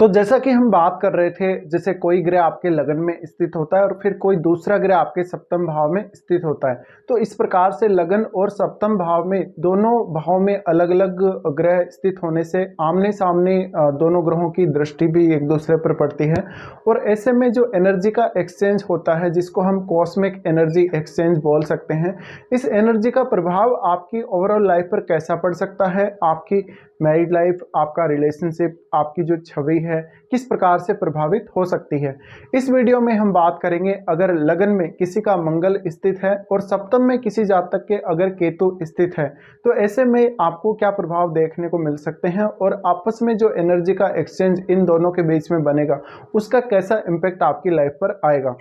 तो जैसा कि हम बात कर रहे थे, जैसे कोई ग्रह आपके लगन में स्थित होता है और फिर कोई दूसरा ग्रह आपके सप्तम भाव में स्थित होता है। तो इस प्रकार से लगन और सप्तम भाव में दोनों भाव में अलग अलग ग्रह स्थित होने से आमने सामने दोनों ग्रहों की दृष्टि भी एक दूसरे पर पड़ती है और ऐसे में जो एनर्जी का एक्सचेंज होता है, जिसको हम कॉस्मिक एनर्जी एक्सचेंज बोल सकते हैं, इस एनर्जी का प्रभाव आपकी ओवरऑल लाइफ पर कैसा पड़ सकता है, आपकी मैरिड लाइफ, आपका रिलेशनशिप, आपकी जो छवि है किस प्रकार से प्रभावित हो सकती है। इस वीडियो में हम बात करेंगे अगर लगन में किसी का मंगल स्थित है और सप्तम में किसी जातक के अगर केतु स्थित है तो ऐसे में आपको क्या प्रभाव देखने को मिल सकते हैं और आपस में जो एनर्जी का एक्सचेंज इन दोनों के बीच में बनेगा उसका कैसा इम्पैक्ट आपकी लाइफ पर आएगा।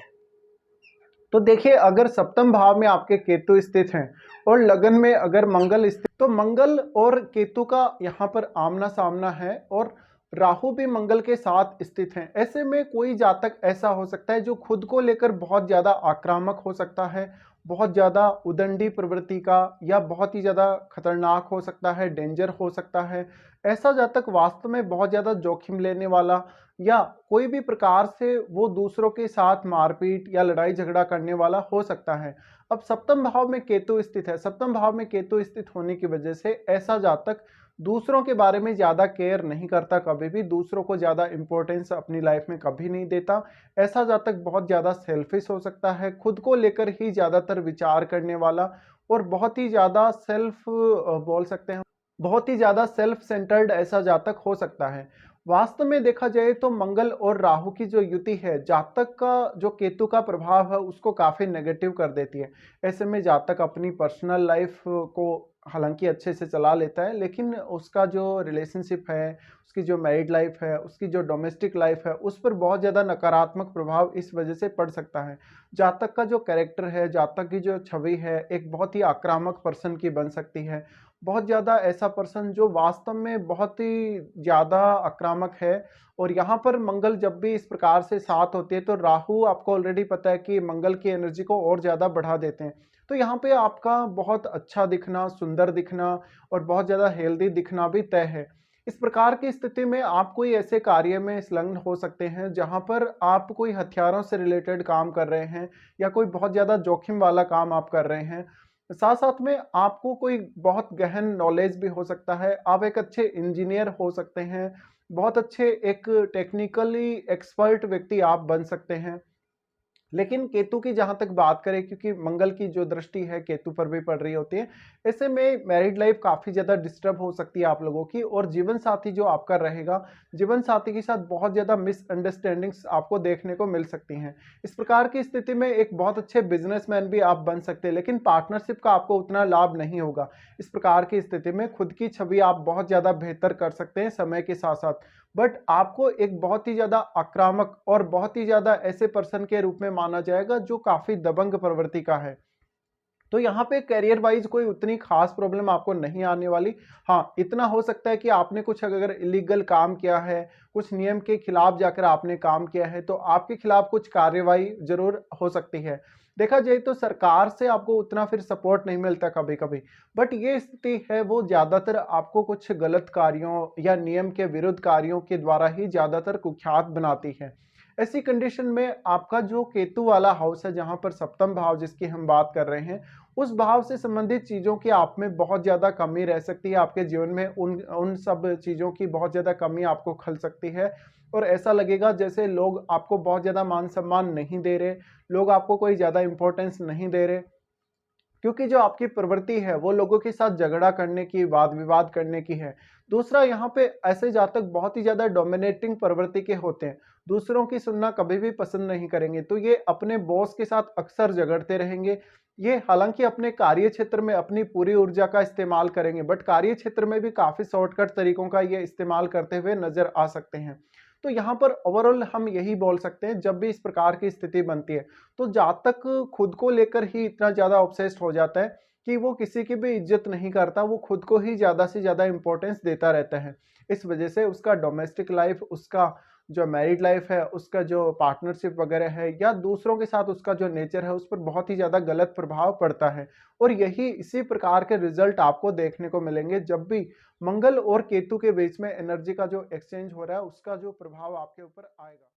तो देखिए, अगर सप्तम भाव में आपके केतु स्थित हैं और लगन में अगर मंगल स्थित, तो मंगल और केतु का यहाँ पर आमना सामना है और राहु भी मंगल के साथ स्थित हैं। ऐसे में कोई जातक ऐसा हो सकता है जो खुद को लेकर बहुत ज़्यादा आक्रामक हो सकता है, बहुत ज़्यादा उदंडी प्रवृत्ति का, या बहुत ही ज़्यादा खतरनाक हो सकता है, डेंजर हो सकता है। ऐसा जातक वास्तव में बहुत ज़्यादा जोखिम लेने वाला या कोई भी प्रकार से वो दूसरों के साथ मारपीट या लड़ाई झगड़ा करने वाला हो सकता है। अब सप्तम भाव में केतु स्थित है, सप्तम भाव में केतु स्थित होने की वजह से ऐसा जातक दूसरों के बारे में ज़्यादा केयर नहीं करता, कभी भी दूसरों को ज़्यादा इंपॉर्टेंस अपनी लाइफ में कभी नहीं देता। ऐसा जातक बहुत ज़्यादा सेल्फिश हो सकता है, खुद को लेकर ही ज़्यादातर विचार करने वाला और बहुत ही ज़्यादा सेल्फ बोल सकते हैं, बहुत ही ज़्यादा सेल्फ सेंटर्ड ऐसा जातक हो सकता है। वास्तव में देखा जाए तो मंगल और राहु की जो युति है जातक का जो केतु का प्रभाव है उसको काफ़ी नेगेटिव कर देती है। ऐसे में जातक अपनी पर्सनल लाइफ को हालांकि अच्छे से चला लेता है, लेकिन उसका जो रिलेशनशिप है, उसकी जो मैरिड लाइफ है, उसकी जो डोमेस्टिक लाइफ है, उस पर बहुत ज़्यादा नकारात्मक प्रभाव इस वजह से पड़ सकता है। जातक का जो कैरेक्टर है, जातक की जो छवि है, एक बहुत ही आक्रामक पर्सन की बन सकती है। बहुत ज़्यादा ऐसा पर्सन जो वास्तव में बहुत ही ज़्यादा आक्रामक है। और यहाँ पर मंगल जब भी इस प्रकार से साथ होती है तो राहु, आपको ऑलरेडी पता है कि मंगल की एनर्जी को और ज़्यादा बढ़ा देते हैं। तो यहाँ पे आपका बहुत अच्छा दिखना, सुंदर दिखना और बहुत ज़्यादा हेल्दी दिखना भी तय है। इस प्रकार की स्थिति में आप कोई ऐसे कार्य में संलग्न हो सकते हैं जहाँ पर आप कोई हथियारों से रिलेटेड काम कर रहे हैं या कोई बहुत ज़्यादा जोखिम वाला काम आप कर रहे हैं। साथ साथ में आपको कोई बहुत गहन नॉलेज भी हो सकता है, आप एक अच्छे इंजीनियर हो सकते हैं, बहुत अच्छे एक टेक्निकली एक्सपर्ट व्यक्ति आप बन सकते हैं। लेकिन केतु की जहां तक बात करें, क्योंकि मंगल की जो दृष्टि है केतु पर भी पड़ रही होती है, ऐसे में मैरिड लाइफ काफी ज्यादा डिस्टर्ब हो सकती है आप लोगों की और जीवन साथी जो आपका रहेगा, जीवन साथी के साथ बहुत ज्यादा मिसअंडरस्टैंडिंग्स आपको देखने को मिल सकती हैं। इस प्रकार की स्थिति में एक बहुत अच्छे बिजनेसमैन भी आप बन सकते हैं, लेकिन पार्टनरशिप का आपको उतना लाभ नहीं होगा। इस प्रकार की स्थिति में खुद की छवि आप बहुत ज्यादा बेहतर कर सकते हैं समय के साथ साथ, बट आपको एक बहुत ही ज्यादा आक्रामक और बहुत ही ज्यादा ऐसे पर्सन के रूप में माना जाएगा जो काफी दबंग प्रवृत्ति का है। तो यहाँ पे करियर वाइज कोई उतनी खास प्रॉब्लम आपको नहीं आने वाली। हाँ, इतना हो सकता है कि आपने कुछ अगर इलीगल काम किया है, कुछ नियम के खिलाफ जाकर आपने काम किया है, तो आपके खिलाफ कुछ कार्यवाही जरूर हो सकती है। देखा जाए तो सरकार से आपको उतना फिर सपोर्ट नहीं मिलता कभी कभी, बट ये स्थिति है वो ज्यादातर आपको कुछ गलत कार्यों या नियम के विरुद्ध कार्यों के द्वारा ही ज्यादातर कुख्यात बनाती है। ऐसी कंडीशन में आपका जो केतु वाला हाउस है, जहां पर सप्तम भाव जिसकी हम बात कर रहे हैं, उस भाव से संबंधित चीजों की आप में बहुत ज्यादा कमी रह सकती है। आपके जीवन में उन उन सब चीजों की बहुत ज्यादा कमी आपको खल सकती है और ऐसा लगेगा जैसे लोग आपको बहुत ज्यादा मान सम्मान नहीं दे रहे, लोग आपको कोई ज्यादा इंपॉर्टेंस नहीं दे रहे, क्योंकि जो आपकी प्रवृत्ति है वो लोगों के साथ झगड़ा करने की, वाद विवाद करने की है। दूसरा, यहाँ पे ऐसे जातक बहुत ही ज्यादा डोमिनेटिंग प्रवृत्ति के होते हैं, दूसरों की सुनना कभी भी पसंद नहीं करेंगे, तो ये अपने बॉस के साथ अक्सर झगड़ते रहेंगे। ये हालांकि अपने कार्य क्षेत्र में अपनी पूरी ऊर्जा का इस्तेमाल करेंगे, बट कार्य क्षेत्र में भी काफी शॉर्टकट तरीकों का ये इस्तेमाल करते हुए नजर आ सकते हैं। तो यहाँ पर ओवरऑल हम यही बोल सकते हैं, जब भी इस प्रकार की स्थिति बनती है तो जातक खुद को लेकर ही इतना ज्यादा ऑब्सेस्ड हो जाता है कि वो किसी की भी इज्जत नहीं करता, वो खुद को ही ज्यादा से ज्यादा इंपॉर्टेंस देता रहता है। इस वजह से उसका डोमेस्टिक लाइफ, उसका जो मैरिड लाइफ है, उसका जो पार्टनरशिप वगैरह है, या दूसरों के साथ उसका जो नेचर है, उस पर बहुत ही ज़्यादा गलत प्रभाव पड़ता है। और यही इसी प्रकार के रिजल्ट आपको देखने को मिलेंगे जब भी मंगल और केतु के बीच में एनर्जी का जो एक्सचेंज हो रहा है, उसका जो प्रभाव आपके ऊपर आएगा।